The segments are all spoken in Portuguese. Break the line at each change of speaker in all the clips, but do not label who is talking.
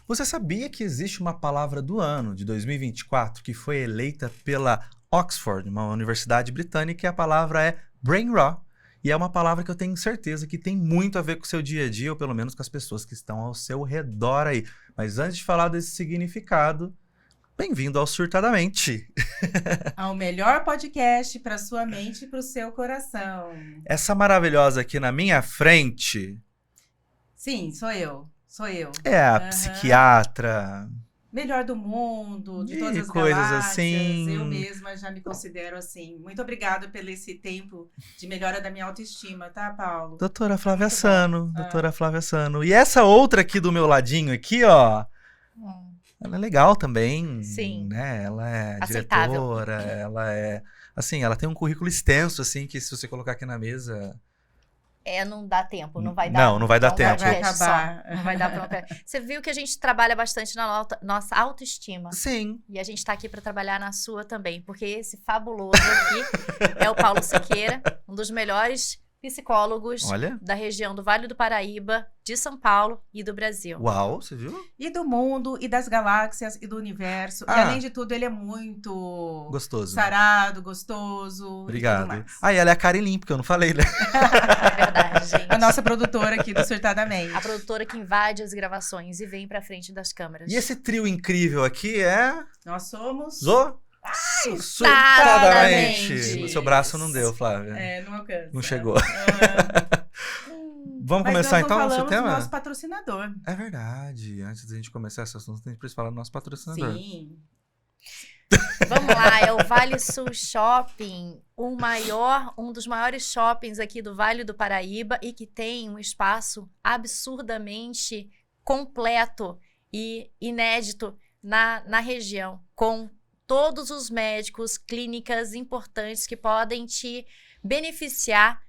Você sabia que existe uma palavra do ano de 2024 que foi eleita pela Oxford, uma universidade britânica, e a palavra é brain rot. E é uma palavra que eu tenho certeza que tem muito a ver com o seu dia a dia, ou pelo menos com as pessoas que estão ao seu redor aí. Mas antes de falar desse significado, bem-vindo ao Surtadamente.
Ao melhor podcast para sua mente e para o seu coração.
Essa maravilhosa aqui na minha frente
Sim, sou eu.
é a psiquiatra.
Melhor do mundo, de todas as
coisas
galáxias.
assim.
Eu mesma já me considero assim. Muito obrigada pelo esse tempo de melhora da minha autoestima, tá, Paulo?
Doutora Flávia
Muito
Sano,
bom.
doutora Flávia Sano. E essa outra aqui do meu ladinho aqui, ó, ela é legal também.
Sim.
Né? Ela é
Aceitável.
diretora, ela é, assim, ela tem um currículo extenso, assim, que se você colocar aqui na mesa...
Não dá tempo, não vai dar.
Não vai dar
um
tempo.
Vai
podcast
acabar.
só, não vai dar pra um... Você viu que a gente trabalha bastante na nossa autoestima.
Sim.
E a gente tá aqui para trabalhar na sua também, porque esse fabuloso aqui é o Paulo Siqueira, um dos melhores psicólogos
Olha.
da região do Vale do Paraíba, de São Paulo e do Brasil.
Uau, você viu?
E do mundo, e das galáxias, e do universo. E além de tudo, ele é muito
Gostoso.
sarado, gostoso.
Obrigado.
E tudo mais.
Ah, e ela é a Karen Limp, que eu não falei, né?
É verdade, gente.
A nossa produtora aqui do Surtadamente.
A produtora que invade as gravações e vem pra frente das câmeras.
E esse trio incrível aqui é...
Nós somos...
Surtadamente.
Surtadamente.
O seu braço não deu, Flávia.
Não alcança.
Não chegou.
Ah,
Vamos
mas
começar
nós
então
não
o seu
falamos do
tema?
nosso patrocinador.
É verdade. Antes da gente começar esse assunto, tem que falar do nosso patrocinador.
Sim.
Vamos lá, é o Vale Sul Shopping, um dos maiores shoppings aqui do Vale do Paraíba e que tem um espaço absurdamente completo e inédito na região, com todos os médicos, clínicas importantes que podem te beneficiar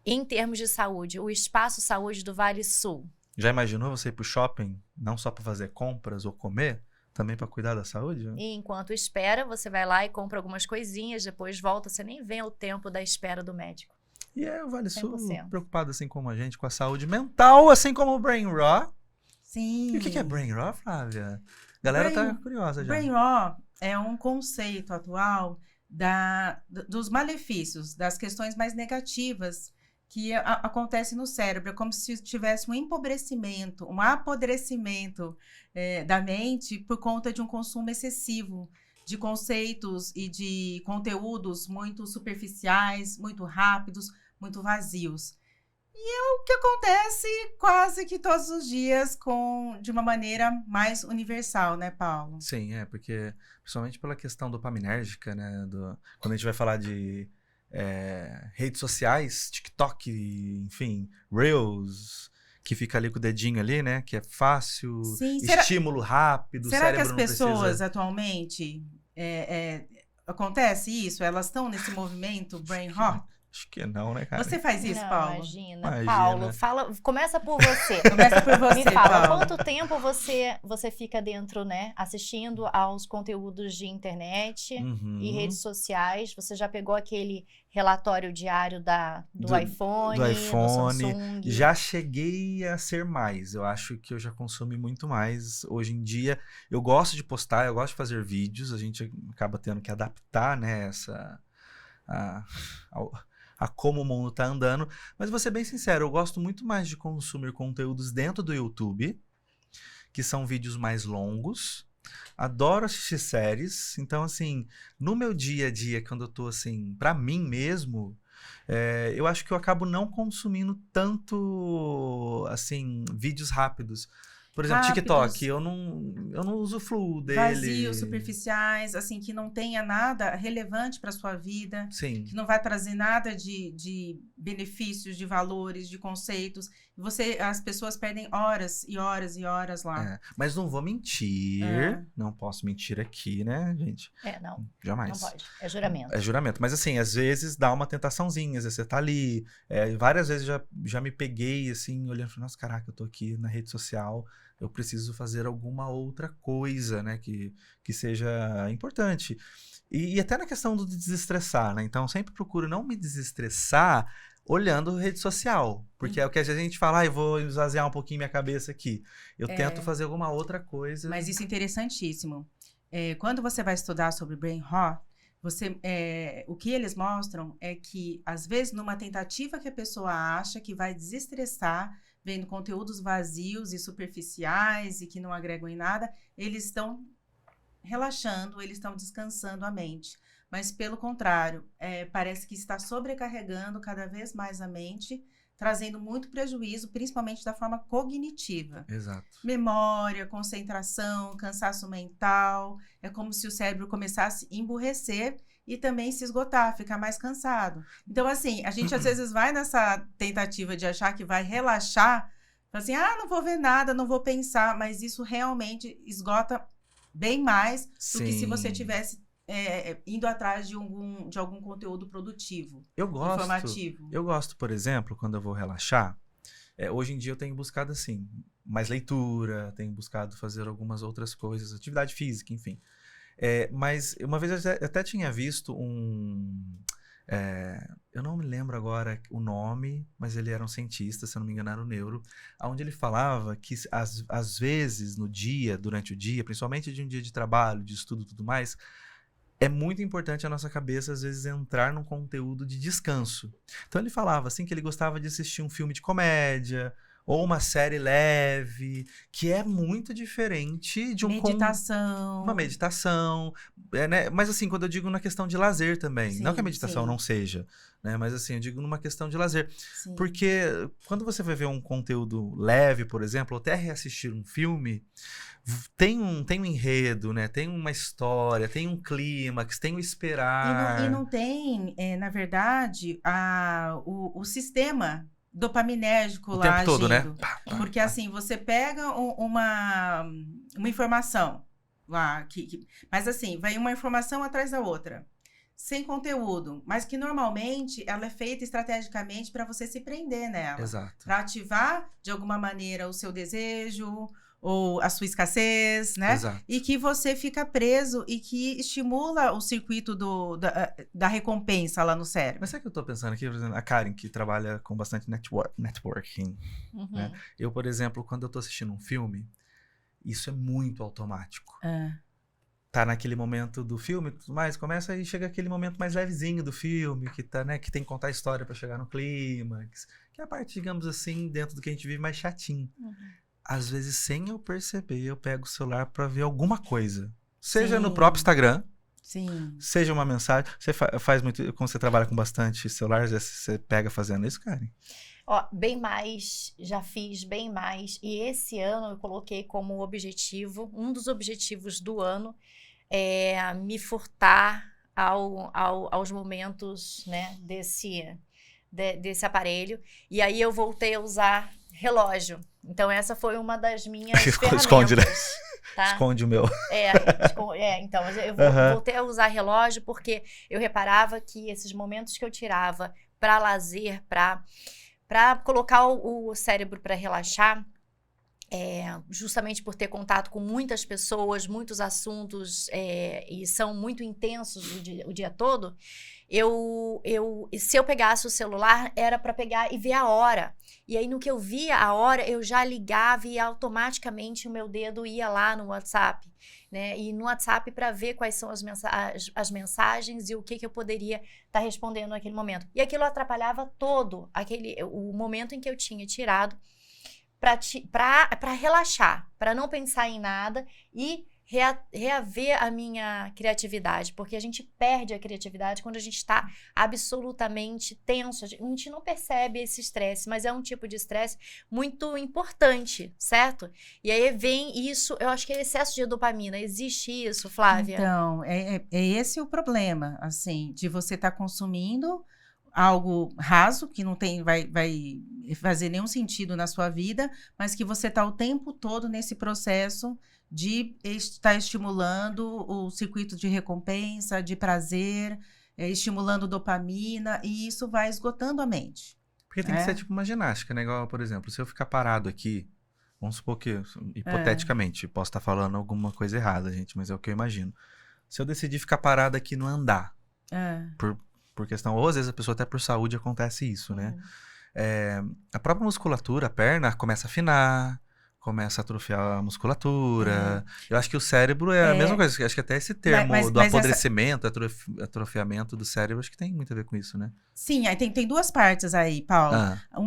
em termos de saúde, o Espaço Saúde do Vale Sul.
Já imaginou você ir pro shopping, não só para fazer compras ou comer, também para cuidar da saúde?
E enquanto espera, você vai lá e compra algumas coisinhas, depois volta, você nem vê o tempo da espera do médico.
E é o Vale Sul
100%.
preocupado assim como a gente com a saúde mental, assim como o Brain Rot.
Sim.
E o que é Brain Rot, Flávia? A galera tá curiosa já.
Brain rot é um conceito atual dos malefícios, das questões mais negativas que acontecem no cérebro. É como se tivesse um empobrecimento, um apodrecimento da mente por conta de um consumo excessivo de conceitos e de conteúdos muito superficiais, muito rápidos, muito vazios. E é o que acontece quase que todos os dias de uma maneira mais universal, né, Paulo?
Sim, porque principalmente pela questão dopaminérgica, né? Quando a gente vai falar de redes sociais, TikTok, enfim, Reels, que fica ali com o dedinho ali, né? Que é fácil,
Sim,
estímulo rápido,
será que
cérebro
as
não
pessoas
precisa...
atualmente acontece isso? Elas estão nesse movimento Brain Rot?
Acho que não, né, cara?
Você faz isso,
Não,
Paulo?
Imagina. Paulo, começa por você.
Começa por você,
Me fala,
Paulo.
quanto tempo você fica dentro, né, assistindo aos conteúdos de internet e redes sociais? Você já pegou aquele relatório diário do iPhone,
do iPhone.
do Samsung?
Já cheguei a ser mais. Eu acho que eu já consumi muito mais. Hoje em dia, eu gosto de postar, eu gosto de fazer vídeos. A gente acaba tendo que adaptar, né, a como o mundo tá andando. Mas vou ser bem sincero, eu gosto muito mais de consumir conteúdos dentro do YouTube, que são vídeos mais longos. Adoro assistir séries. Então, assim, no meu dia a dia, quando eu tô, assim, pra mim mesmo, eu acho que eu acabo não consumindo tanto, assim, vídeos rápidos. Por exemplo, TikTok, eu não usufruo dele.
Vazios, superficiais, assim, que não tenha nada relevante para sua vida.
Sim.
Que não vai trazer nada de benefícios, de valores, de conceitos. As pessoas perdem horas e horas e horas lá.
Mas não vou mentir. Não posso mentir aqui, né, gente?
Não.
Jamais.
Não pode. É juramento.
É juramento. Mas, assim, às vezes dá uma tentaçãozinha. Às vezes você tá ali. Várias vezes já me peguei, assim, olhando e falei, nossa, caraca, eu tô aqui na rede social. Eu preciso fazer alguma outra coisa, né, que seja importante. E até na questão do desestressar, né? Então, sempre procuro não me desestressar olhando rede social. Porque é o que às vezes a gente fala, eu vou esvaziar um pouquinho minha cabeça aqui. Eu tento fazer alguma outra coisa.
Mas isso é interessantíssimo. Quando você vai estudar sobre brain rot, o que eles mostram é que, às vezes, numa tentativa que a pessoa acha que vai desestressar, vendo conteúdos vazios e superficiais e que não agregam em nada, eles estão relaxando, eles estão descansando a mente. Mas, pelo contrário, parece que está sobrecarregando cada vez mais a mente, trazendo muito prejuízo, principalmente da forma cognitiva.
Exato.
Memória, concentração, cansaço mental. É como se o cérebro começasse a emburrecer e também se esgotar, ficar mais cansado. Então, assim, a gente às vezes vai nessa tentativa de achar que vai relaxar, assim, não vou ver nada, não vou pensar, mas isso realmente esgota bem mais do que se você tivesse indo atrás de algum conteúdo produtivo, informativo.
Eu gosto, por exemplo, quando eu vou relaxar, hoje em dia eu tenho buscado, assim, mais leitura, tenho buscado fazer algumas outras coisas, atividade física, enfim. Mas uma vez eu até tinha visto eu não me lembro agora o nome, mas ele era um cientista, se eu não me engano era um neuro, onde ele falava que às vezes durante o dia, principalmente de um dia de trabalho, de estudo e tudo mais, é muito importante a nossa cabeça, às vezes, entrar num conteúdo de descanso. Então, ele falava, assim, que ele gostava de assistir um filme de comédia ou uma série leve, que é muito diferente de uma meditação, né? Mas, assim, quando eu digo na questão de lazer também,
Sim,
não que a meditação não seja, né? Mas, assim, eu digo numa questão de lazer. Sim. Porque quando você vai ver um conteúdo leve, por exemplo, ou até reassistir um filme, tem um enredo, né? Tem uma história, tem um clímax, tem o esperar.
E não tem, na verdade, o sistema dopaminérgico lá
tempo todo,
agindo.
Né?
Porque assim, você pega uma informação lá, mas assim, vai uma informação atrás da outra, sem conteúdo, mas que normalmente ela é feita estrategicamente para você se prender nela.
Exato.
Para ativar, de alguma maneira, o seu desejo ou a sua escassez, né?
Exato.
E que você fica preso e que estimula o circuito da recompensa lá no cérebro.
Mas sabe o que eu tô pensando aqui? Por exemplo, a Karen, que trabalha com bastante networking, né? Eu, por exemplo, quando eu tô assistindo um filme, isso é muito automático. Tá naquele momento do filme e tudo mais, começa aí, chega aquele momento mais levezinho do filme, que tá, né, que tem que contar a história pra chegar no clímax, que é a parte, digamos assim, dentro do que a gente vive mais chatinho. Às vezes, sem eu perceber, eu pego o celular pra ver alguma coisa. Seja no próprio Instagram, seja uma mensagem. Você faz muito, quando você trabalha com bastante celular, você pega fazendo isso, Karen?
Bem mais, já fiz bem mais. E esse ano eu coloquei como objetivo, um dos objetivos do ano, é me furtar aos momentos, né, desse aparelho. E aí eu voltei a usar relógio. Então essa foi uma das minhas ferramentas.
Esconde, né?
Tá?
Esconde o meu.
Então eu voltei a usar relógio porque eu reparava que esses momentos que eu tirava para lazer, para colocar o cérebro para relaxar, justamente por ter contato com muitas pessoas, muitos assuntos, e são muito intensos o dia todo, se eu pegasse o celular, era para pegar e ver a hora. E aí, no que eu via a hora, eu já ligava e automaticamente o meu dedo ia lá no WhatsApp, né? E no WhatsApp para ver quais são as mensagens e o que eu poderia estar respondendo naquele momento. E aquilo atrapalhava todo o momento em que eu tinha tirado para relaxar, para não pensar em nada e reaver a minha criatividade, porque a gente perde a criatividade quando a gente está absolutamente tenso. A gente não percebe esse estresse, mas é um tipo de estresse muito importante, certo? E aí vem isso, eu acho que é excesso de dopamina. Existe isso, Flávia?
Então, é esse o problema, assim, de você estar consumindo algo raso, que não vai fazer nenhum sentido na sua vida, mas que você está o tempo todo nesse processo de estar estimulando o circuito de recompensa, de prazer, estimulando dopamina, e isso vai esgotando a mente.
Porque tem que ser tipo uma ginástica, né? Igual, por exemplo, se eu ficar parado aqui, vamos supor que, hipoteticamente, posso estar falando alguma coisa errada, gente, mas é o que eu imagino. Se eu decidir ficar parado aqui no andar, por por questão, ou às vezes a pessoa até por saúde acontece isso, né? A própria musculatura, a perna começa a afinar, começa a atrofiar a musculatura. Eu acho que o cérebro é a mesma coisa. Acho que até esse termo do apodrecimento, atrofiamento do cérebro, acho que tem muito a ver com isso, né?
Sim, aí tem duas partes aí, Paulo.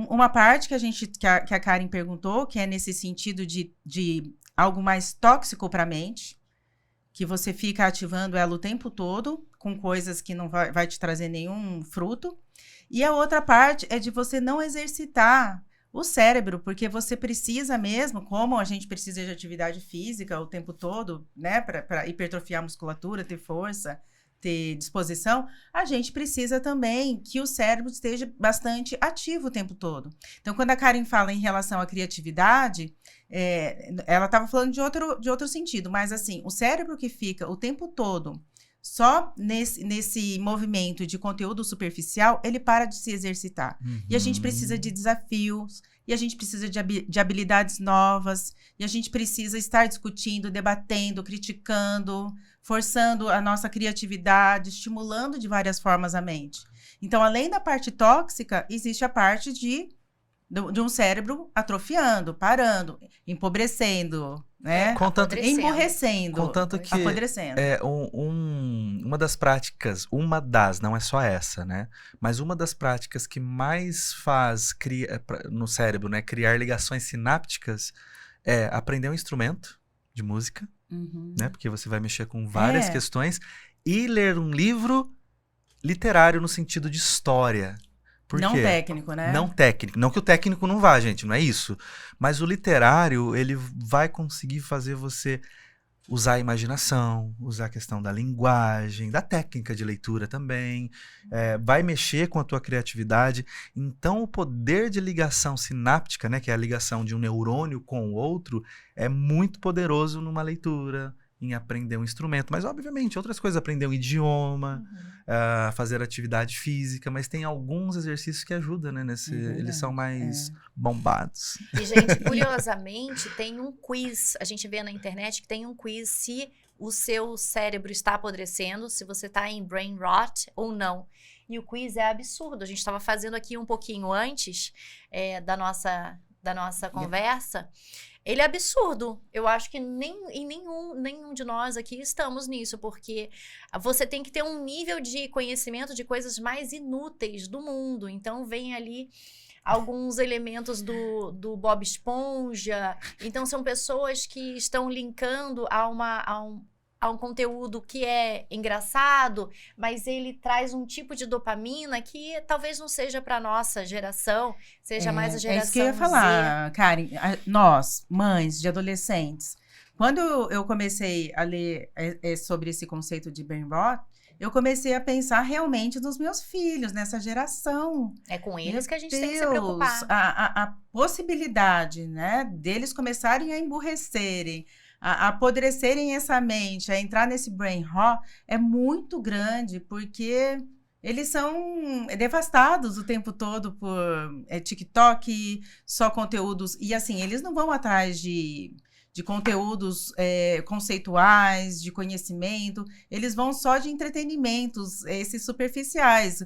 Uma parte que a Karen perguntou, que é nesse sentido de algo mais tóxico para a mente, que você fica ativando ela o tempo todo, com coisas que não vai te trazer nenhum fruto. E a outra parte é de você não exercitar o cérebro, porque você precisa mesmo, como a gente precisa de atividade física o tempo todo, né, para hipertrofiar a musculatura, ter força, ter disposição, a gente precisa também que o cérebro esteja bastante ativo o tempo todo. Então, quando a Karen fala em relação à criatividade, ela estava falando de outro sentido, mas assim, o cérebro que fica o tempo todo só nesse movimento de conteúdo superficial, ele para de se exercitar. E a gente precisa de desafios, e a gente precisa de habilidades novas, e a gente precisa estar discutindo, debatendo, criticando, forçando a nossa criatividade, estimulando de várias formas a mente. Então, além da parte tóxica, existe a parte de um cérebro atrofiando, parando, empobrecendo, né? Emburrecendo.
Contanto que
apodrecendo.
Uma das, não é só essa, né? Mas uma das práticas que mais faz no cérebro, né, criar ligações sinápticas é aprender um instrumento de música, né? Porque você vai mexer com várias questões, e ler um livro literário no sentido de história.
Não técnico, né?
Não técnico. Não que o técnico não vá, gente, não é isso. Mas o literário, ele vai conseguir fazer você usar a imaginação, usar a questão da linguagem, da técnica de leitura também. Vai mexer com a tua criatividade. Então, o poder de ligação sináptica, né, que é a ligação de um neurônio com o outro, é muito poderoso numa leitura, em aprender um instrumento. Mas, obviamente, outras coisas, aprender um idioma, fazer atividade física, mas tem alguns exercícios que ajudam, né? Eles são mais bombados.
E, gente, curiosamente, tem um quiz, a gente vê na internet que tem um quiz se o seu cérebro está apodrecendo, se você está em brain rot ou não. E o quiz é absurdo. A gente estava fazendo aqui um pouquinho antes da nossa conversa. Ele é absurdo. Eu acho que nenhum de nós aqui estamos nisso, porque você tem que ter um nível de conhecimento de coisas mais inúteis do mundo. Então, vem ali alguns elementos do Bob Esponja. Então, são pessoas que estão linkando a um conteúdo que é engraçado, mas ele traz um tipo de dopamina que talvez não seja para nossa geração, seja mais a geração
É isso que eu ia falar, Karen. Nós, mães de adolescentes, quando eu comecei a ler sobre esse conceito de brain rot, eu comecei a pensar realmente nos meus filhos, nessa geração.
É com eles que a gente tem que se preocupar.
A possibilidade, né, deles começarem a emburrecerem, a apodrecerem essa mente, a entrar nesse brain rot, é muito grande, porque eles são devastados o tempo todo por TikTok, só conteúdos. E assim, eles não vão atrás de conteúdos conceituais, de conhecimento, eles vão só de entretenimentos, esses superficiais,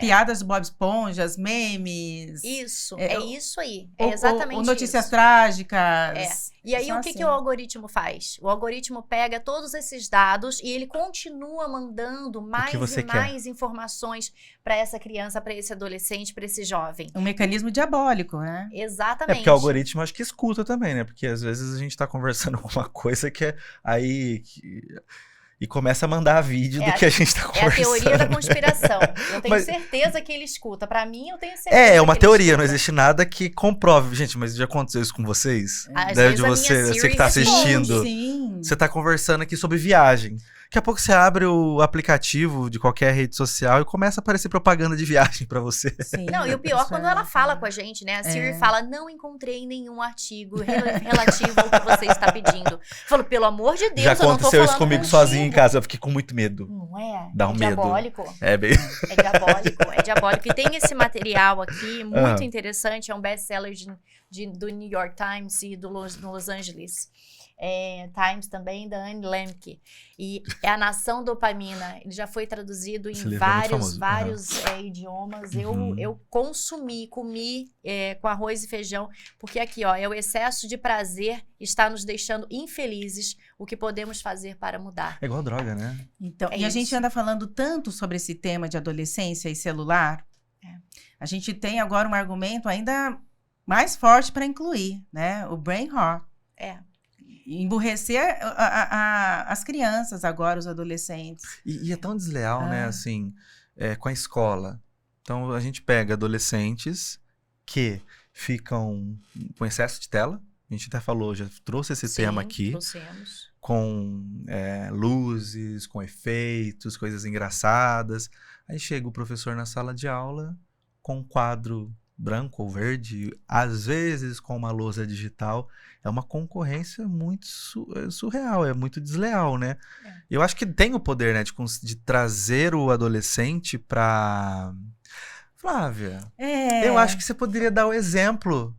piadas do Bob Esponja, memes.
Isso, isso aí, exatamente
ou notícias
isso.
trágicas.
E aí, o que o algoritmo faz? O algoritmo pega todos esses dados e ele continua mandando mais e mais informações para essa criança, para esse adolescente, para esse jovem.
Um mecanismo diabólico, né?
Exatamente.
Porque o algoritmo acho que escuta também, né? Porque às vezes a gente tá conversando com uma coisa que é aí... E começa a mandar vídeo do que a gente tá conversando.
É a teoria da conspiração. Eu tenho certeza que ele escuta. Pra mim, eu tenho certeza.
É uma teoria, não existe nada que comprove. Gente, mas já aconteceu isso com vocês?
Às vezes
você que tá assistindo.
Sim.
Você tá conversando aqui sobre viagem. Daqui a pouco você abre o aplicativo de qualquer rede social e começa a aparecer propaganda de viagem pra você.
Sim,
não, e o pior quando ela fala com a gente, né? A Siri fala, não encontrei nenhum artigo relativo ao que você está pedindo. Eu falo, pelo amor de Deus,
já
eu não tô falando
aconteceu isso comigo
contigo.
sozinho em casa, eu fiquei com muito medo.
Não é?
Dá um medo.
Diabólico.
É bem...
É diabólico. E tem esse material aqui, muito interessante, é um best-seller do New York Times e do Los Angeles. Times também, da Anne Lemke. E é A Nação Dopamina. Ele já foi traduzido
Esse
em
livro é muito famoso.
vários idiomas.
Uhum.
Eu comi com arroz e feijão, porque aqui, ó, é o excesso de prazer está nos deixando infelizes. O que podemos fazer para mudar?
É igual droga, né?
Então,
É
e a
isso.
gente anda falando tanto sobre esse tema de adolescência e celular. A gente tem agora um argumento ainda mais forte para incluir, né? O brain rot. Emburrecer as crianças agora, os adolescentes.
E é tão desleal, né, assim, com a escola. Então, a gente pega adolescentes que ficam com excesso de tela. A gente até falou, já trouxe esse tema aqui.
Trouxemos.
Com luzes, com efeitos, coisas engraçadas. Aí chega o professor na sala de aula com um quadro branco ou verde, às vezes com uma lousa digital. É uma concorrência muito surreal, é muito desleal, né? Eu acho que tem o poder, né, de trazer o adolescente para... Flávia, eu acho que você poderia dar o exemplo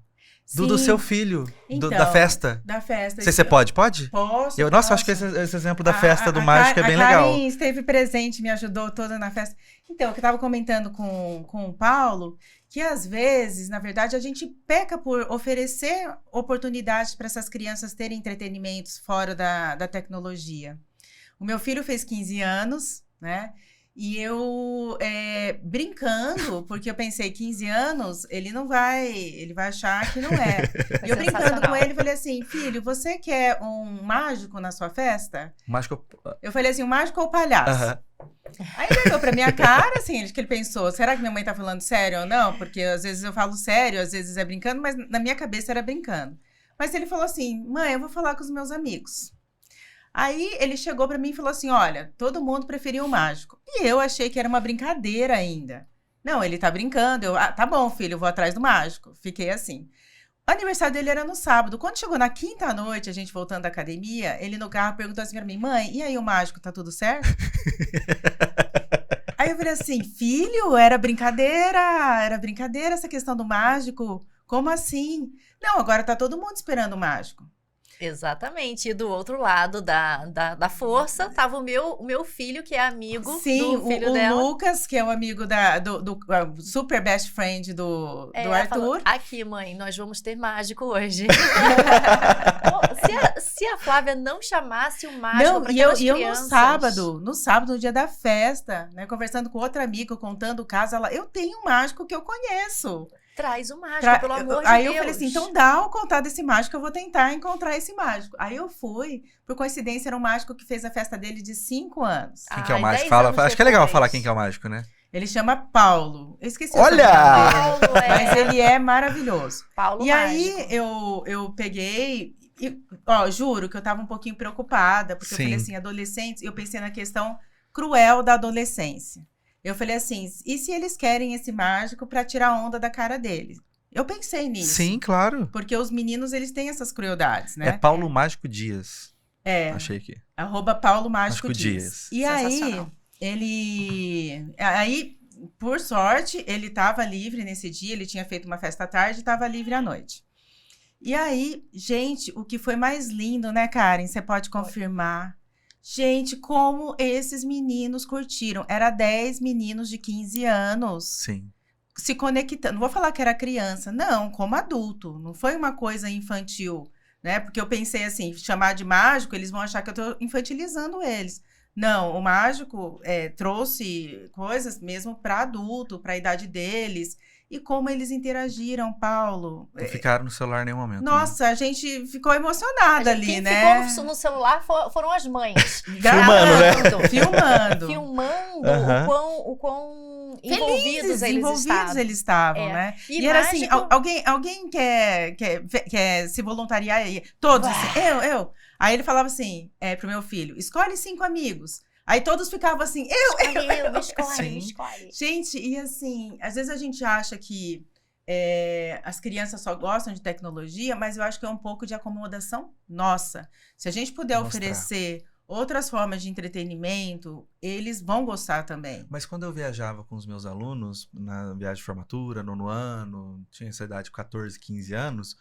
do seu filho, da festa.
Da festa.
Você pode? Pode?
Posso.
Nossa, acho que esse exemplo da festa do mágico é bem legal.
A Karen esteve presente, me ajudou toda na festa. Então, eu estava comentando com o Paulo, que às vezes, na verdade, a gente peca por oferecer oportunidades para essas crianças terem entretenimentos fora da tecnologia. O meu filho fez 15 anos, né? E eu, brincando, porque eu pensei, 15 anos, ele vai achar que não é. E eu brincando com ele, falei assim, filho, você quer um mágico na sua festa?
Mágico...
Eu falei assim, um mágico ou palhaço?
Aham.
Aí ele olhou pra minha cara, assim, acho que ele pensou, será que minha mãe tá falando sério ou não? Porque às vezes eu falo sério, às vezes é brincando, mas na minha cabeça era brincando. Mas ele falou assim, mãe, eu vou falar com os meus amigos. Aí ele chegou pra mim e falou assim, olha, todo mundo preferia o mágico. E eu achei que era uma brincadeira ainda. Não, ele tá brincando. Tá bom, filho, eu vou atrás do mágico. Fiquei assim. O aniversário dele era no sábado. Quando chegou na quinta-noite, a gente voltando da academia, ele no carro perguntou assim pra mim, mãe, e aí o mágico, tá tudo certo? Aí eu falei assim, filho, era brincadeira essa questão do mágico. Como assim? Não, agora tá todo mundo esperando o mágico.
Exatamente. E do outro lado da força tava o meu filho, que é amigo do filho dela.
O Lucas, que é o amigo do super best friend do Arthur.
Falou, aqui, mãe, nós vamos ter mágico hoje. se a Flávia não chamasse o mágico para aquelas crianças...
no sábado, no dia da festa, né, conversando com outra amiga, contando o caso, eu tenho um mágico que eu conheço.
Traz o mágico, pelo amor de Deus.
Aí eu falei assim, então dá o contato desse mágico, eu vou tentar encontrar esse mágico. Aí eu fui, por coincidência, era um mágico que fez a festa dele de 5 anos.
Quem que é o mágico? Acho que é legal falar quem que é o mágico, né?
Ele chama Paulo. Eu esqueci
o
sobrenome dele.
Paulo,
mas ele é maravilhoso.
Paulo
e
mágico.
Aí eu peguei... juro que eu tava um pouquinho preocupada, porque eu falei assim, adolescentes, eu pensei na questão cruel da adolescência. Eu falei assim, e se eles querem esse mágico pra tirar a onda da cara deles? Eu pensei nisso.
Sim, claro.
Porque os meninos, eles têm essas crueldades, né?
É Paulo Mágico Dias. Achei aqui.
@Paulo Mágico Dias. E aí, por sorte, ele tava livre nesse dia, ele tinha feito uma festa à tarde e tava livre à noite. E aí, gente, o que foi mais lindo, né, Karen? Você pode confirmar. Gente, como esses meninos curtiram. Era 10 meninos de 15 anos.
Sim.
Se conectando. Não vou falar que era criança. Não, como adulto. Não foi uma coisa infantil, né? Porque eu pensei assim, chamar de mágico, eles vão achar que eu tô infantilizando eles. Não, o mágico trouxe coisas mesmo para adulto, para a idade deles. E como eles interagiram, Paulo.
Não ficaram no celular em nenhum momento.
Nossa, a gente ficou emocionada ali,
quem
né?
Quem ficou no celular foram as mães.
Filmando, né?
Filmando.
O quão envolvidos
eles estavam, né? E era assim, alguém quer se voluntariar aí? Todos, assim, eu. Aí ele falava assim, pro meu filho, escolhe 5 amigos. Aí todos ficavam assim, eu.
Me escolhe.
Gente, e assim, às vezes a gente acha que as crianças só gostam de tecnologia, mas eu acho que é um pouco de acomodação nossa. Se a gente puder oferecer outras formas de entretenimento, eles vão gostar também.
Mas quando eu viajava com os meus alunos, na viagem de formatura, 9º ano, tinha essa idade de 14, 15 anos,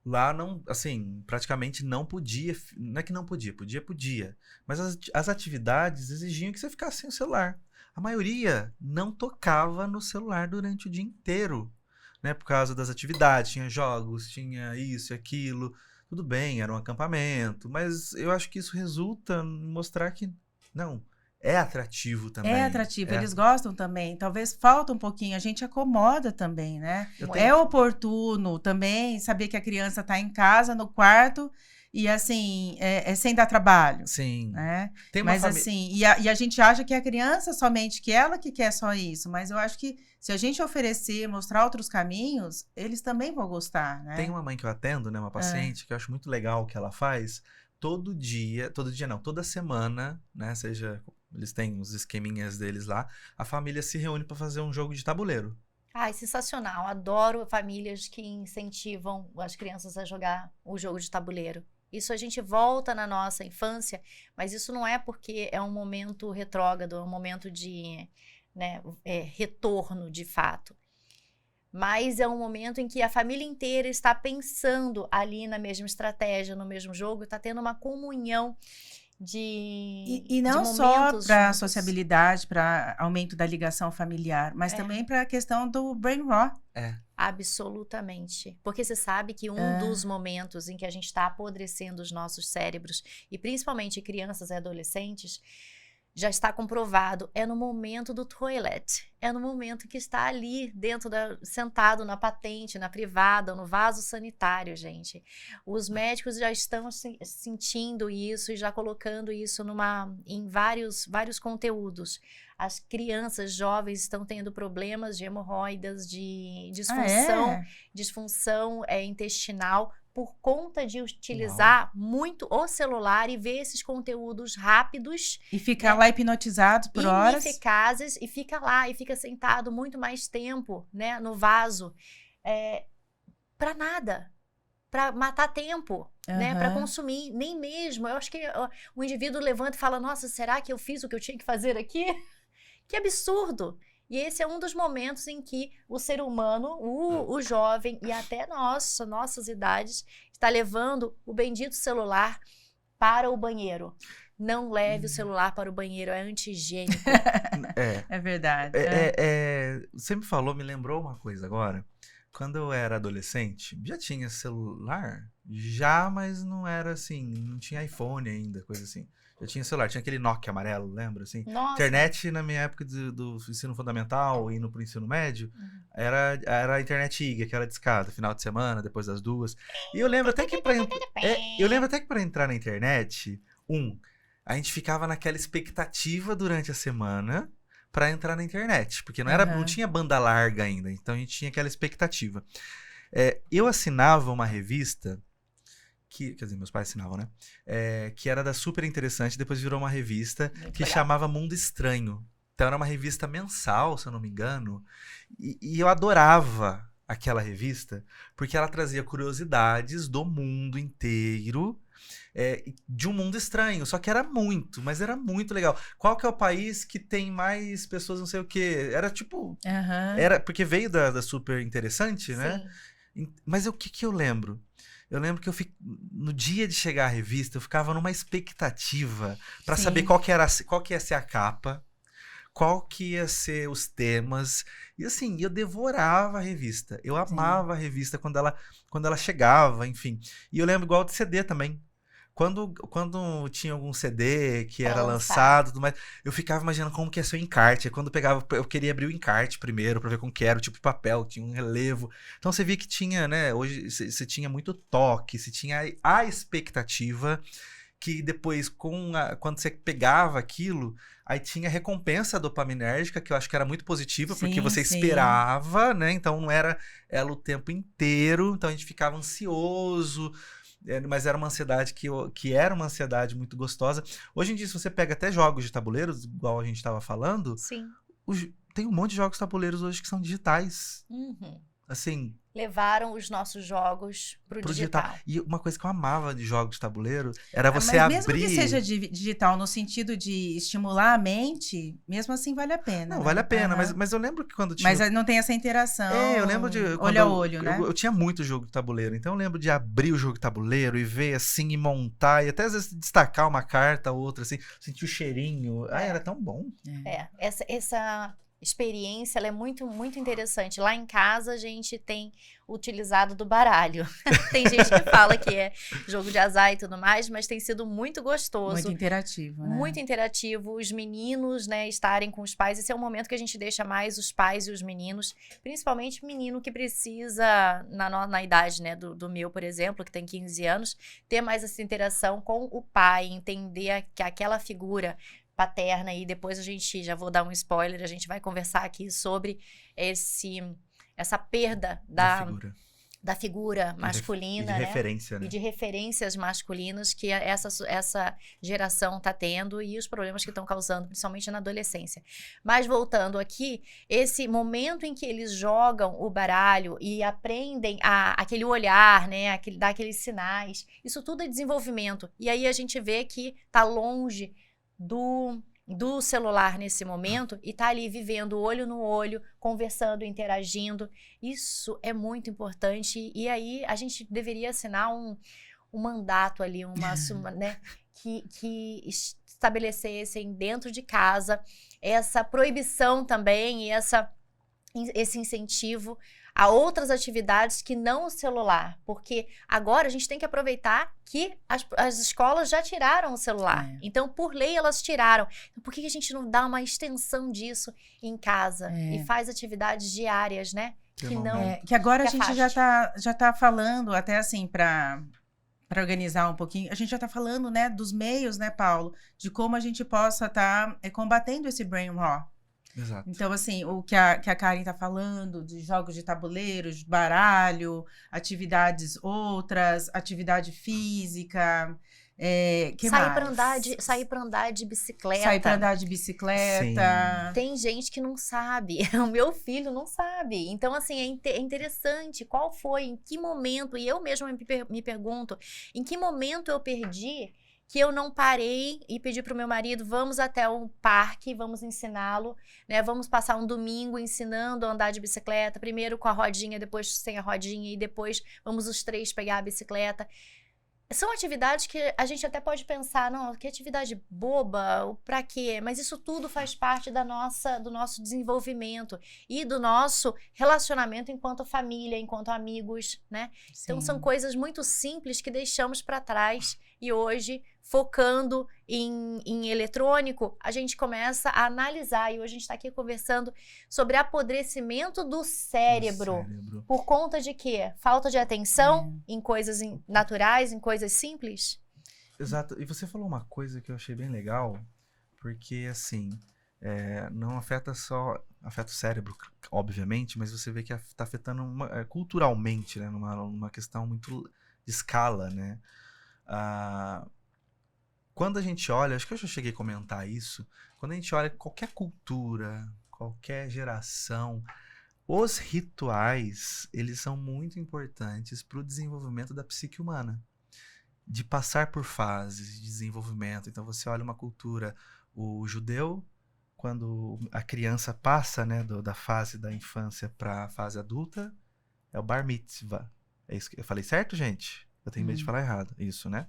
Lá não, assim, praticamente não podia, não é que não podia, podia. Mas as atividades exigiam que você ficasse sem o celular. A maioria não tocava no celular durante o dia inteiro, né? Por causa das atividades, tinha jogos, tinha isso e aquilo. Tudo bem, era um acampamento, mas eu acho que isso resulta em mostrar que, não, é atrativo também.
É atrativo, eles gostam também. Talvez falta um pouquinho, a gente acomoda também, né? É oportuno também saber que a criança está em casa, no quarto, e assim, sem dar trabalho.
Sim.
Né?
Tem uma
mas assim, e a gente acha que a criança somente, que ela que quer só isso, mas eu acho que se a gente oferecer, mostrar outros caminhos, eles também vão gostar, né?
Tem uma mãe que eu atendo, né, uma paciente, que eu acho muito legal o que ela faz, todo dia não, toda semana, né, seja, eles têm os esqueminhas deles lá, a família se reúne para fazer um jogo de tabuleiro.
Ai, sensacional. Adoro famílias que incentivam as crianças a jogar o jogo de tabuleiro. Isso a gente volta na nossa infância, mas isso não é porque é um momento retrógrado, é um momento de, né, retorno de fato. Mas é um momento em que a família inteira está pensando ali na mesma estratégia, no mesmo jogo, está tendo uma comunhão
e não só para sociabilidade, para aumento da ligação familiar, mas também para a questão do brain rot.
Absolutamente. Porque você sabe que um dos momentos em que a gente está apodrecendo os nossos cérebros, e principalmente crianças e adolescentes, já está comprovado, é no momento do toilet. É no momento que está ali dentro sentado na patente, na privada, no vaso sanitário, gente. Os médicos já estão sentindo isso e já colocando isso em vários conteúdos. As crianças jovens estão tendo problemas de hemorroidas, de disfunção intestinal, por conta de utilizar muito o celular e ver esses conteúdos rápidos.
E ficar lá hipnotizado por horas.
Ineficazes, e fica lá, e fica sentado muito mais tempo, né, no vaso. Para nada. Para matar tempo, né, para consumir. Nem mesmo. Eu acho que o indivíduo levanta e fala, nossa, será que eu fiz o que eu tinha que fazer aqui? Que absurdo! E esse é um dos momentos em que o ser humano, o jovem e até nossas idades, está levando o bendito celular para o banheiro. Não leve o celular para o banheiro, é anti-higiênico.
É verdade.
Você me falou, me lembrou uma coisa agora. Quando eu era adolescente, já tinha celular? Já, mas não era assim, não tinha iPhone ainda, coisa assim. Eu tinha celular, tinha aquele Nokia amarelo, lembra? Assim?
Nossa.
Internet, na minha época do ensino fundamental, indo pro ensino médio, era a internet IGA, aquela discada, final de semana, depois das 2. E eu lembro até que para entrar na internet, a gente ficava naquela expectativa durante a semana para entrar na internet, porque não tinha banda larga ainda, então a gente tinha aquela expectativa. Eu assinava uma revista quer dizer, meus pais assinavam, né? Que era da Super Interessante, depois virou uma revista que chamava Mundo Estranho. Então era uma revista mensal, se eu não me engano, e eu adorava aquela revista, porque ela trazia curiosidades do mundo inteiro, de um mundo estranho, só que era muito legal. Qual que é o país que tem mais pessoas não sei o quê? Era tipo... Era, porque veio da Super Interessante, né? Mas o que eu lembro? Eu lembro que no dia de chegar a revista, eu ficava numa expectativa para saber qual que ia ser a capa, qual que ia ser os temas. E assim, eu devorava a revista. Eu amava a revista quando ela chegava, enfim. E eu lembro igual de CD também. Quando tinha algum CD que era lançado, tudo mais, eu ficava imaginando como que ia ser o encarte. Quando eu pegava, eu queria abrir o encarte primeiro para ver como que era, o tipo de papel, tinha um relevo. Então você via que tinha, né? Hoje você tinha muito toque, você tinha a expectativa que depois, quando você pegava aquilo, aí tinha recompensa dopaminérgica, que eu acho que era muito positiva, porque você esperava, né? Então não era ela o tempo inteiro, então a gente ficava ansioso. Mas era uma ansiedade que era uma ansiedade muito gostosa. Hoje em dia, se você pega até jogos de tabuleiros, igual a gente estava falando, tem um monte de jogos de tabuleiros hoje que são digitais. assim,
Levaram os nossos jogos pro digital.
E uma coisa que eu amava de jogos de tabuleiro era você
Mas
abrir...
mesmo que seja digital no sentido de estimular a mente, mesmo assim vale a pena,
Não,
né?
vale a pena,
Aham.
mas eu lembro que quando tinha...
Mas não tem essa interação
eu lembro de... quando
olho a olho, né?
Eu tinha muito jogo de tabuleiro, então eu lembro de abrir o jogo de tabuleiro e ver assim, e montar, e até às vezes destacar uma carta ou outra, assim, sentir o cheirinho. Ai, era tão bom.
Essa experiência ela é muito, muito interessante. Lá em casa a gente tem utilizado do baralho. Tem gente que fala que é jogo de azar e tudo mais, mas tem sido muito gostoso.
Muito interativo, né?
Muito interativo. Os meninos, né, estarem com os pais. Esse é o momento que a gente deixa mais os pais e os meninos, principalmente menino que precisa, na idade, né, do meu, por exemplo, que tem 15 anos, ter mais essa interação com o pai, entender que aquela figura paterna, e depois a gente, já vou dar um spoiler, a gente vai conversar aqui sobre essa perda da figura masculina,
e de
né?
referência, né?
E de referências masculinas que essa geração está tendo e os problemas que estão causando, principalmente na adolescência. Mas voltando aqui, esse momento em que eles jogam o baralho e aprendem aquele olhar, né? Dar aqueles sinais, isso tudo é desenvolvimento. E aí a gente vê que está longe do celular nesse momento e tá ali vivendo olho no olho, conversando, interagindo. Isso é muito importante. E aí a gente deveria assinar um mandato ali, né, que estabelecessem dentro de casa essa proibição também e esse incentivo a outras atividades que não o celular, porque agora a gente tem que aproveitar que as escolas já tiraram o celular, então por lei elas tiraram, então, por que a gente não dá uma extensão disso em casa e faz atividades diárias, né?
Que agora a gente já tá falando, até assim, para organizar um pouquinho, a gente já está falando, né, dos meios, né, Paulo, de como a gente possa estar combatendo esse brain rot.
Exato.
Então, assim, o que a Karen tá falando de jogos de tabuleiros, baralho, atividades outras, atividade física,
sair para andar de bicicleta.
Sair para andar de bicicleta.
Sim.
Tem gente que não sabe. O meu filho não sabe. Então, assim, é interessante. Qual foi, em que momento, e eu mesma me pergunto, em que momento eu perdi que eu não parei e pedi pro meu marido, vamos até um parque, vamos ensiná-lo, né? Vamos passar um domingo ensinando a andar de bicicleta, primeiro com a rodinha, depois sem a rodinha, e depois vamos os três pegar a bicicleta. São atividades que a gente até pode pensar, não, que atividade boba, pra quê? Mas isso tudo faz parte do nosso desenvolvimento e do nosso relacionamento enquanto família, enquanto amigos, né? Sim. Então são coisas muito simples que deixamos para trás e hoje, focando em eletrônico, a gente começa a analisar, e hoje a gente está aqui conversando sobre apodrecimento do cérebro. Por conta de quê? Falta de atenção em coisas naturais, em coisas simples?
Exato. E você falou uma coisa que eu achei bem legal, porque, assim, não afeta afeta o cérebro, obviamente, mas você vê que está afetando culturalmente, né, numa questão muito de escala, né? Quando a gente olha, acho que eu já cheguei a comentar isso, quando a gente olha qualquer cultura, qualquer geração, os rituais, eles são muito importantes para o desenvolvimento da psique humana, de passar por fases de desenvolvimento. Então você olha uma cultura, o judeu, quando a criança passa, né, da fase da infância para a fase adulta, é o bar mitzvah. É isso que eu falei certo, gente? Eu tenho medo de falar errado, isso, né?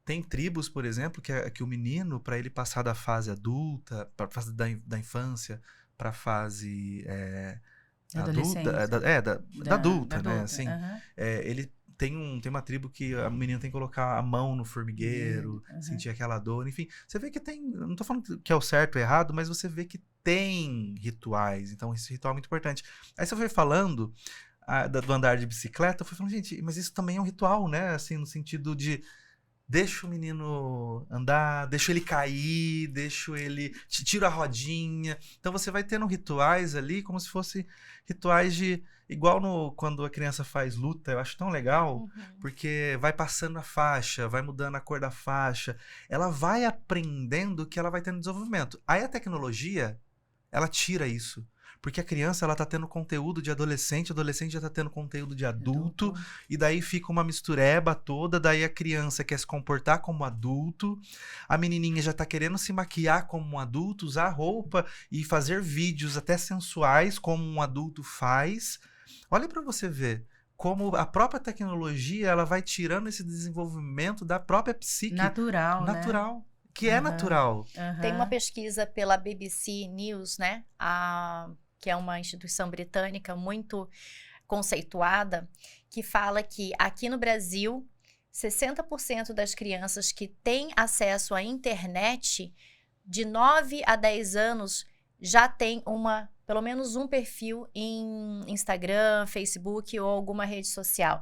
Tem tribos, por exemplo, que o menino, para ele passar da fase adulta, para a fase da infância, para a fase adulta, da adulta, né? Assim, ele tem uma tribo que a menina tem que colocar a mão no formigueiro, sentir aquela dor, enfim. Você vê que tem, não tô falando que é o certo ou errado, mas você vê que tem rituais, então esse ritual é muito importante. Aí você foi falando do andar de bicicleta, eu fui falando, gente, mas isso também é um ritual, né? Assim, no sentido de deixa o menino andar, deixa ele cair, tira a rodinha. Então você vai tendo rituais ali como se fosse rituais quando a criança faz luta. Eu acho tão legal, porque vai passando a faixa, vai mudando a cor da faixa, ela vai aprendendo que ela vai tendo desenvolvimento. Aí a tecnologia, ela tira isso. Porque a criança, ela tá tendo conteúdo de adolescente, o adolescente já tá tendo conteúdo de adulto, e daí fica uma mistureba toda, daí a criança quer se comportar como adulto, a menininha já tá querendo se maquiar como um adulto, usar roupa e fazer vídeos até sensuais como um adulto faz. Olha pra você ver como a própria tecnologia, ela vai tirando esse desenvolvimento da própria psique.
Natural, né?
Que é natural.
Tem uma pesquisa pela BBC News, né? Que é uma instituição britânica muito conceituada, que fala que aqui no Brasil, 60% das crianças que têm acesso à internet, de 9 a 10 anos, já tem pelo menos um perfil em Instagram, Facebook ou alguma rede social.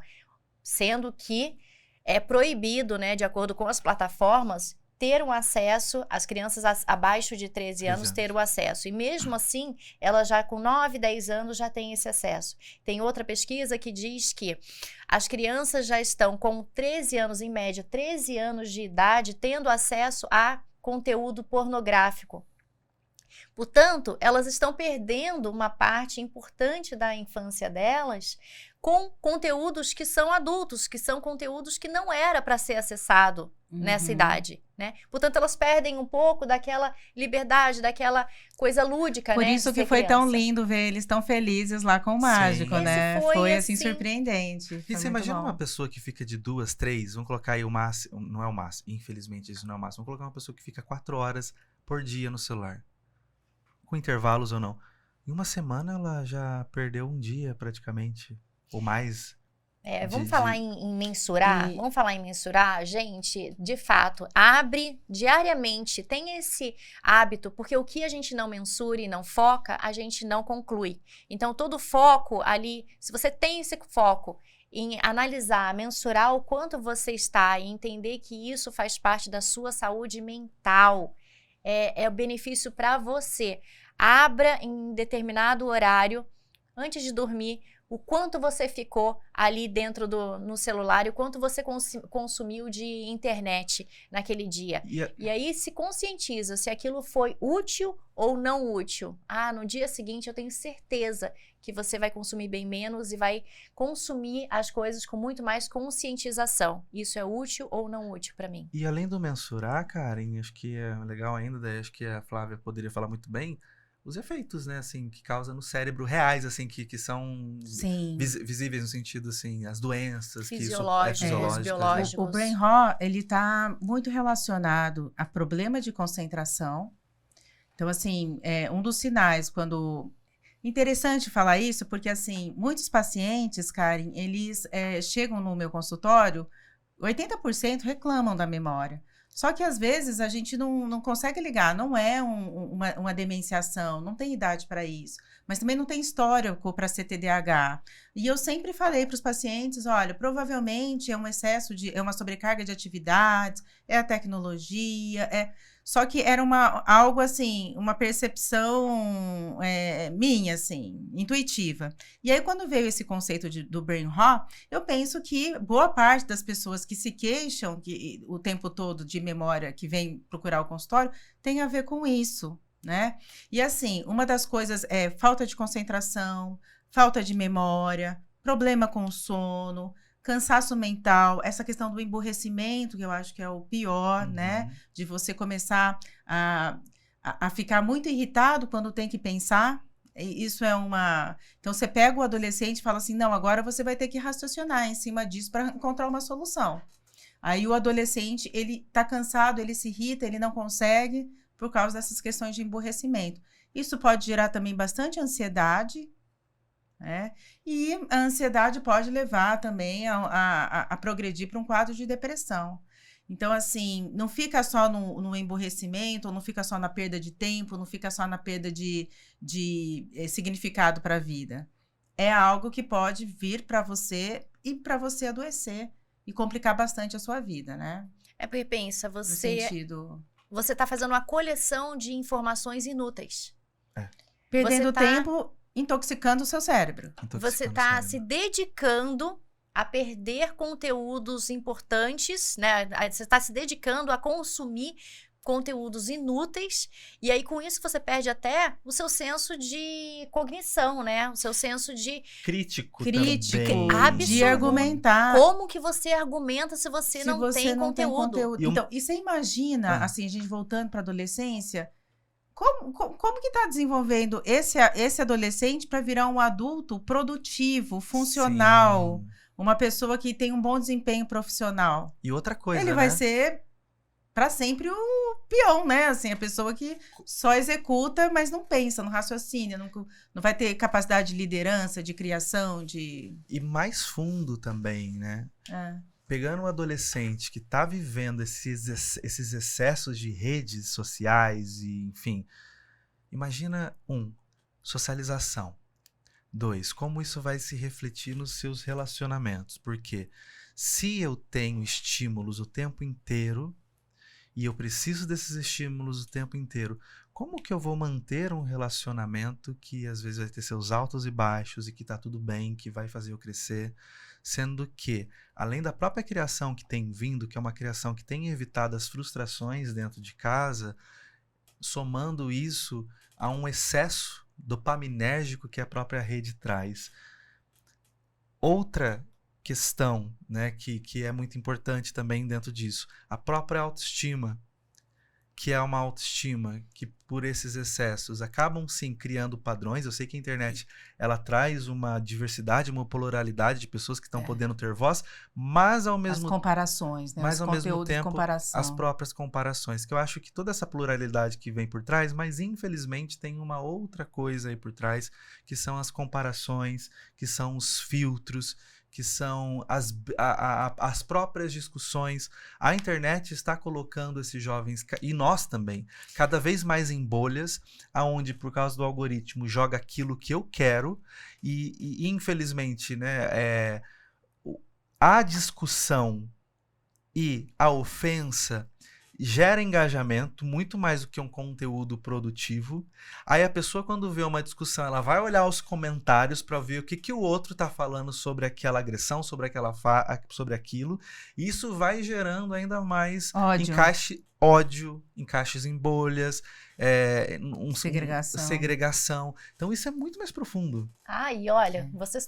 Sendo que é proibido, né, de acordo com as plataformas, ter um acesso, as crianças abaixo de 13 anos ter o acesso. E mesmo assim, ela já com 9, 10 anos já tem esse acesso. Tem outra pesquisa que diz que as crianças já estão com 13 anos, em média, 13 anos de idade, tendo acesso a conteúdo pornográfico. Portanto, elas estão perdendo uma parte importante da infância delas com conteúdos que são adultos, que são conteúdos que não era para ser acessado nessa idade, né? Portanto, elas perdem um pouco daquela liberdade, daquela coisa lúdica,
Por
né?
isso que foi tão lindo ver eles tão felizes lá com o mágico, né? Foi assim surpreendente.
E você imagina uma pessoa que fica de 2, 3, vamos colocar aí o máximo, não é o máximo, infelizmente isso não é o máximo, vamos colocar uma pessoa que fica 4 horas por dia no celular, com intervalos ou não. Em uma semana ela já perdeu um dia praticamente, ou mais.
Vamos falar em mensurar? Vamos falar em mensurar? Gente, de fato, abre diariamente, tem esse hábito, porque o que a gente não mensura e não foca, a gente não conclui. Então, todo foco ali, se você tem esse foco em analisar, mensurar o quanto você está e entender que isso faz parte da sua saúde mental, é o benefício para você. Abra em determinado horário, antes de dormir, o quanto você ficou ali dentro no celular e o quanto você consumiu de internet naquele dia. E aí se conscientiza se aquilo foi útil ou não útil. No dia seguinte eu tenho certeza que você vai consumir bem menos e vai consumir as coisas com muito mais conscientização. Isso é útil ou não útil para mim.
E além do mensurar, Karen, acho que é legal ainda, acho que a Flávia poderia falar muito bem, os efeitos, né, assim, que causa no cérebro reais, assim, que são visíveis no sentido, assim, as doenças
fisiológicas, biológicos.
O Brain Rot, ele tá muito relacionado a problema de concentração. Então, assim, um dos sinais quando... Interessante falar isso, porque, assim, muitos pacientes, Karen, eles chegam no meu consultório, 80% reclamam da memória. Só que, às vezes, a gente não consegue ligar. Não é uma demenciação, não tem idade para isso. Mas também não tem histórico para ser TDAH. E eu sempre falei para os pacientes, olha, provavelmente é um excesso é uma sobrecarga de atividades, é a tecnologia, Só que era algo assim, uma percepção minha, assim, intuitiva. E aí, quando veio esse conceito do Brain Rot, eu penso que boa parte das pessoas que se queixam o tempo todo de memória, que vem procurar o consultório, tem a ver com isso, né? E assim, uma das coisas é falta de concentração, falta de memória, problema com o sono, cansaço mental, essa questão do emburrecimento, que eu acho que é o pior, né? De você começar a ficar muito irritado quando tem que pensar. Isso é Então, você pega o adolescente e fala assim, não, agora você vai ter que raciocinar em cima disso para encontrar uma solução. Aí o adolescente, ele tá cansado, ele se irrita, ele não consegue por causa dessas questões de emburrecimento. Isso pode gerar também bastante ansiedade, né? E a ansiedade pode levar também a progredir para um quadro de depressão. Então, assim, não fica só no emburrecimento, ou não fica só na perda de tempo, não fica só na perda de significado para a vida. É algo que pode vir para você e para você adoecer e complicar bastante a sua vida, né?
Porque pensa, você está fazendo uma coleção de informações inúteis.
Perdendo tempo, intoxicando o seu cérebro.
Você está se dedicando a perder conteúdos importantes, né? Você está se dedicando a consumir conteúdos inúteis, e aí com isso você perde até o seu senso de cognição, né? O seu senso de
Crítico
também.
Absurdo.
De argumentar.
como que você argumenta se você não tem conteúdo.
E
Então, e você imagina, assim, a gente voltando para a adolescência, como que está desenvolvendo esse adolescente para virar um adulto produtivo, funcional,
Sim.
uma pessoa que tem um bom desempenho profissional?
E outra coisa,
Ele
né?
vai ser para sempre o peão, né? Assim, a pessoa que só executa, mas não pensa, não raciocina, não vai ter capacidade de liderança, de criação, de...
E mais fundo também, né? Pegando um adolescente que tá vivendo esses excessos de redes sociais e, enfim, imagina, socialização. 2, como isso vai se refletir nos seus relacionamentos? Porque se eu tenho estímulos o tempo inteiro e eu preciso desses estímulos o tempo inteiro, como que eu vou manter um relacionamento que às vezes vai ter seus altos e baixos e que tá tudo bem, que vai fazer eu crescer, sendo que, além da própria criação que tem vindo, que é uma criação que tem evitado as frustrações dentro de casa, somando isso a um excesso dopaminérgico que a própria rede traz. Outra questão, né, que é muito importante também dentro disso, a própria autoestima, que é uma autoestima que por esses excessos acabam sim criando padrões. Eu sei que a internet ela traz uma diversidade, uma pluralidade de pessoas que estão podendo ter voz, mas ao mesmo
As comparações, né?
mas
Os
ao mesmo
conteúdos de
tempo
comparação.
as próprias comparações, que eu acho que toda essa pluralidade que vem por trás, mas infelizmente tem uma outra coisa aí por trás, que são as comparações, que são os filtros, que são as próprias discussões. A internet está colocando esses jovens, e nós também, cada vez mais em bolhas, aonde por causa do algoritmo joga aquilo que eu quero, e infelizmente, né, a discussão e a ofensa gera engajamento muito mais do que um conteúdo produtivo. Aí a pessoa, quando vê uma discussão, ela vai olhar os comentários para ver o que o outro está falando sobre aquela agressão, sobre sobre aquilo. E isso vai gerando ainda mais ódio, encaixes em bolhas, segregação. Então isso é muito mais profundo.
E olha, você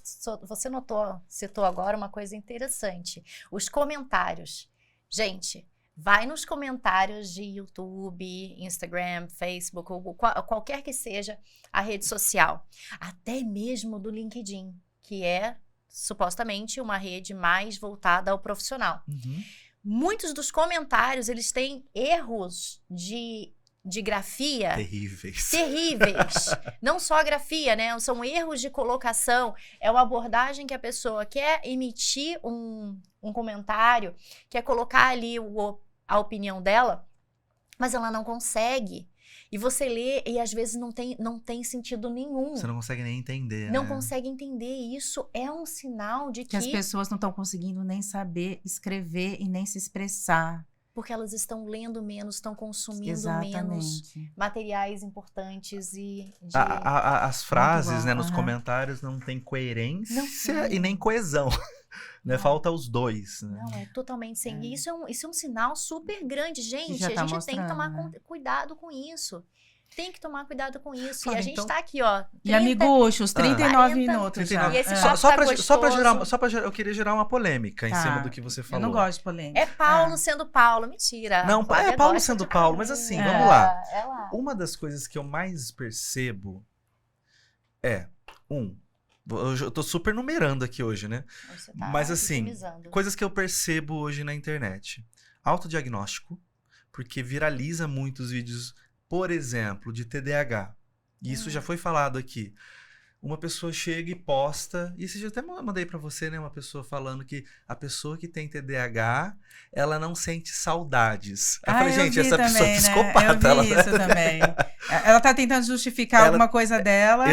citou agora uma coisa interessante. Os comentários. Gente, vai nos comentários de YouTube, Instagram, Facebook, ou qualquer que seja a rede social. Até mesmo do LinkedIn, que é supostamente uma rede mais voltada ao profissional.
Uhum.
Muitos dos comentários, eles têm erros de grafia
terríveis.
Não só a grafia, né? São erros de colocação. É uma abordagem que a pessoa quer emitir um comentário, quer colocar ali a opinião dela, mas ela não consegue. E você lê e às vezes não tem sentido nenhum.
Você não consegue nem entender.
Não consegue entender. Isso é um sinal de que
as pessoas não estão conseguindo nem saber escrever e nem se expressar.
Porque elas estão lendo menos, estão consumindo menos materiais importantes
as frases, né, nos comentários não tem coerência e nem coesão. Né? Falta os dois. Né?
Não, é totalmente sem. Isso é um sinal super grande, gente. A gente tem que tomar cuidado com isso. Tem que tomar cuidado com isso.
Claro,
e a gente tá aqui, ó.
E amiguchos, 39 minutos.
39.
E esse
só pra gerar, eu queria gerar uma polêmica em cima do que você falou.
Eu não gosto de polêmica.
É Paulo sendo Paulo. Mentira.
Não, é Paulo sendo Paulo, mas assim, vamos lá. Uma das coisas que eu mais percebo eu tô super numerando aqui hoje, né? Mas assim, coisas que eu percebo hoje na internet. Autodiagnóstico, porque viraliza muitos vídeos, por exemplo, de TDAH. E isso já foi falado aqui. Uma pessoa chega e posta, e esse dia eu até mandei pra você, né? Uma pessoa falando que a pessoa que tem TDAH, ela não sente saudades. Eu falei, gente, essa pessoa é psicopata.
Eu vi isso também. Ela tá tentando justificar alguma coisa dela,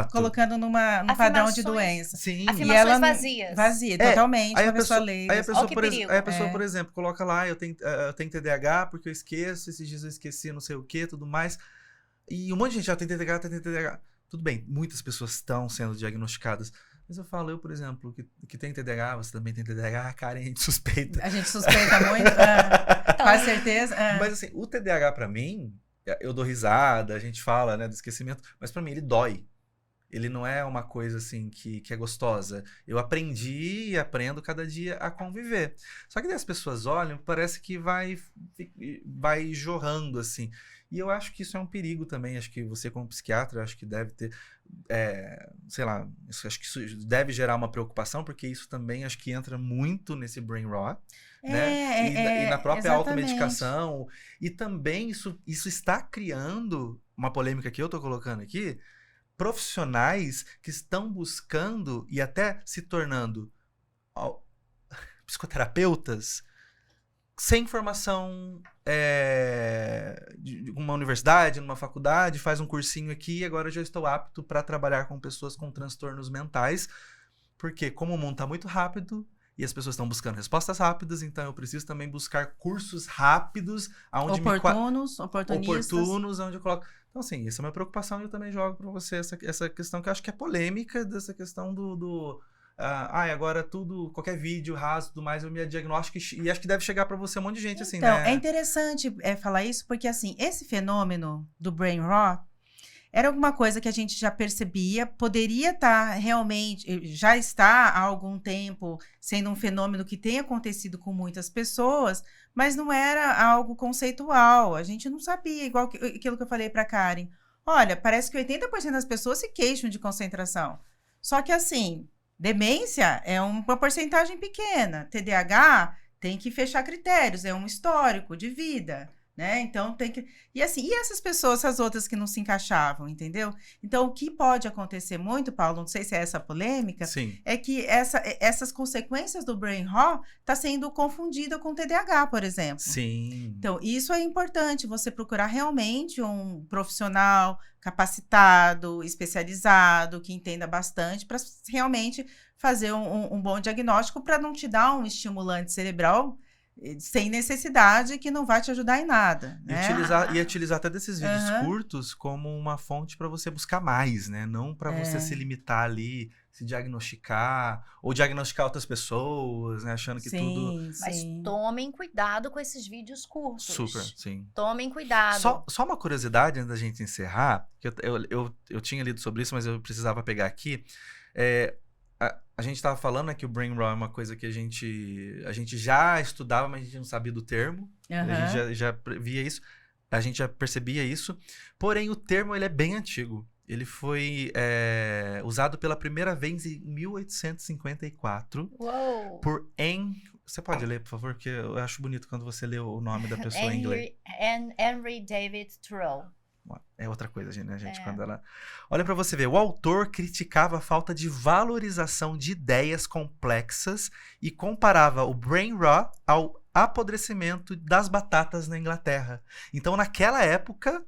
colocando num padrão de doença.
Sim.
Afirmações vazias.
Vazia, totalmente.
Aí a pessoa,
aí
a pessoa, por exemplo, coloca lá, eu tenho TDAH porque eu esqueço, esses dias eu esqueci não sei o que, tudo mais. E um monte de gente já tem TDAH, Tudo bem, muitas pessoas estão sendo diagnosticadas, Mas eu falo, por exemplo, que tem TDAH, você também tem TDAH, Karen, a gente suspeita.
A gente suspeita muito? Com certeza.
Mas assim, o TDAH pra mim, eu dou risada, a gente fala, né, do esquecimento, mas pra mim ele dói. Ele não é uma coisa assim que é gostosa. Eu aprendi e aprendo cada dia a conviver. Só que daí as pessoas olham, parece que vai jorrando assim. E eu acho que isso é um perigo também. Acho que você, como psiquiatra, acho que deve ter, sei lá, acho que isso deve gerar uma preocupação, porque isso também acho que entra muito nesse brain rot, né? E na própria automedicação. E também isso está criando uma polêmica que eu estou colocando aqui, profissionais que estão buscando e até se tornando psicoterapeutas sem formação de uma universidade, numa faculdade, faz um cursinho aqui e agora já estou apto para trabalhar com pessoas com transtornos mentais, porque como o mundo está muito rápido e as pessoas estão buscando respostas rápidas, então eu preciso também buscar cursos rápidos oportunos, onde eu coloco. Então, assim, essa é uma preocupação e eu também jogo para você essa questão que eu acho que é polêmica, dessa questão agora tudo, qualquer vídeo raso, tudo mais, eu me diagnóstico e acho que deve chegar para você um monte de gente, assim,
então,
né?
É interessante falar isso, porque, assim, esse fenômeno do brain rot era alguma coisa que a gente já percebia, poderia estar realmente, já está há algum tempo sendo um fenômeno que tem acontecido com muitas pessoas, mas não era algo conceitual, a gente não sabia, igual aquilo que eu falei para Karen. Olha, parece que 80% das pessoas se queixam de concentração, só que assim, demência é uma porcentagem pequena, TDAH tem que fechar critérios, é um histórico de vida, né? Então tem que... E assim, e essas pessoas, essas outras que não se encaixavam, entendeu? Então o que pode acontecer muito, Paulo, não sei se é essa polêmica,
Sim.
é que essas consequências do brain rot tá sendo confundida com TDAH, por exemplo.
Sim.
Então isso é importante, você procurar realmente um profissional capacitado, especializado, que entenda bastante, para realmente fazer um bom diagnóstico, para não te dar um estimulante cerebral sem necessidade, que não vai te ajudar em nada, né?
E utilizar até desses vídeos curtos como uma fonte para você buscar mais, né? Não para você se limitar ali, se diagnosticar, ou diagnosticar outras pessoas, né? Achando que tudo...
Mas tomem cuidado com esses vídeos curtos.
Super, sim.
Tomem cuidado.
Só uma curiosidade antes da gente encerrar, que eu tinha lido sobre isso, mas eu precisava pegar aqui. A gente estava falando, né, que o brain rot é uma coisa que a gente já estudava, mas a gente não sabia do termo. A gente já via isso, a gente já percebia isso. Porém, o termo ele é bem antigo. Ele foi usado pela primeira vez em 1854 por Você pode ler, por favor? Porque eu acho bonito quando você lê o nome da pessoa em inglês.
Henry David Thoreau.
É outra coisa, gente, quando ela... Olha pra você ver, o autor criticava a falta de valorização de ideias complexas e comparava o brain rot ao apodrecimento das batatas na Inglaterra. Então, naquela época,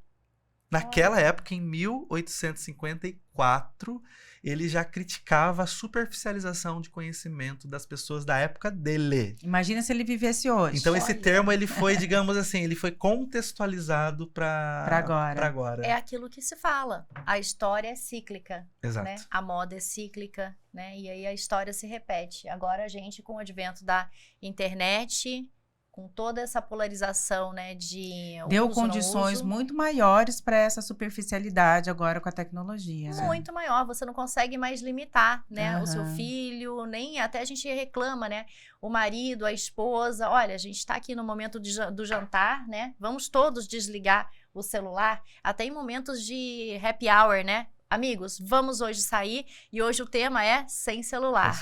em 1854, ele já criticava a superficialização de conhecimento das pessoas da época dele.
Imagina se ele vivesse hoje.
Então, esse termo, ele foi, digamos assim, ele foi contextualizado para agora.
É aquilo que se fala. A história é cíclica.
Exato.
Né? A moda é cíclica, né? E aí a história se repete. Agora a gente, com o advento da internet, com toda essa polarização, né, de
deu
uso,
condições muito maiores para essa superficialidade agora com a tecnologia.
Muito maior, você não consegue mais limitar, né, o seu filho, nem até a gente reclama, né, o marido, a esposa, olha, a gente está aqui no momento do jantar, né, vamos todos desligar o celular, até em momentos de happy hour, né, amigos, vamos hoje sair e hoje o tema é sem celular,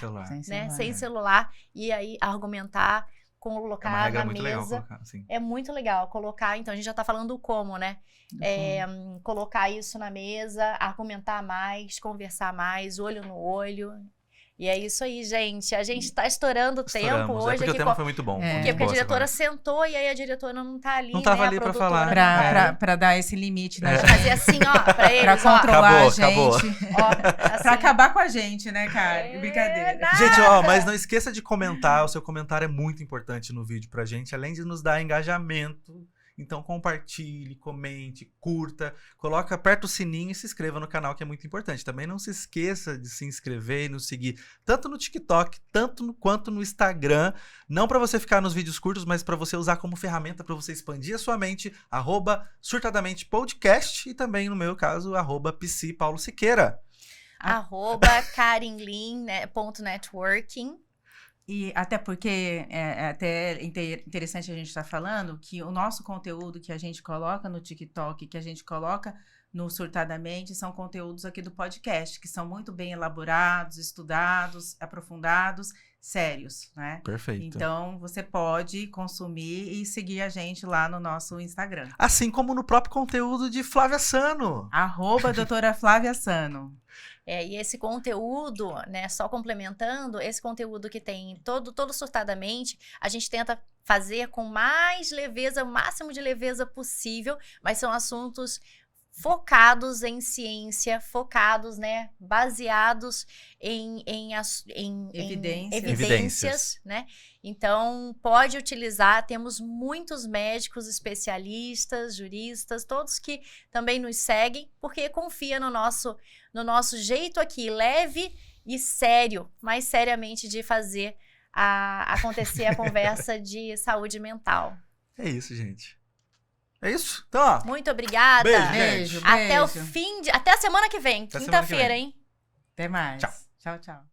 sem celular, e aí argumentar, colocar na mesa. Legal colocar, é muito legal colocar, então a gente já tá falando do como, né? Colocar isso na mesa, argumentar mais, conversar mais, olho no olho. E é isso aí, gente. A gente tá estourando o tempo hoje.
Porque o tema foi muito bom.
Porque a diretora sentou e aí a diretora não tá ali,
não tava
né?
ali pra falar.
Pra dar esse limite na gente.
Fazer assim, ó, pra eles,
pra controlar a gente.
Acabou.
Ó, assim.
Pra acabar com a gente, né, cara? Brincadeira.
Gente, mas não esqueça de comentar. O seu comentário é muito importante no vídeo pra gente. Além de nos dar engajamento Então compartilhe, comente, curta, aperta o sininho e se inscreva no canal, que é muito importante. Também não se esqueça de se inscrever e nos seguir tanto no TikTok, quanto no Instagram. Não para você ficar nos vídeos curtos, mas para você usar como ferramenta para você expandir a sua mente, @surtadamente_podcast e também, no meu caso, @psi_paulo_siqueira.
@karinlin.networking.
E até porque é até interessante a gente estar falando que o nosso conteúdo que a gente coloca no TikTok, que a gente coloca no Surtadamente, são conteúdos aqui do podcast, que são muito bem elaborados, estudados, aprofundados, sérios, né?
Perfeito.
Então, você pode consumir e seguir a gente lá no nosso Instagram.
Assim como no próprio conteúdo de Flávia Sano.
@doutora Flávia Sano.
E esse conteúdo, né, só complementando, esse conteúdo que tem todo surtadamente, a gente tenta fazer com mais leveza, o máximo de leveza possível, mas são assuntos focados em ciência, focados, né, baseados em evidências, né? Então, pode utilizar, temos muitos médicos, especialistas, juristas, todos que também nos seguem, porque confia no nosso jeito aqui, leve e sério, mais seriamente de fazer acontecer a conversa de saúde mental.
É isso, gente. É isso? Então, ó.
Muito obrigada.
Beijo, gente.
Até a semana que vem, quinta-feira, hein?
Até mais.
Tchau.
Tchau, tchau.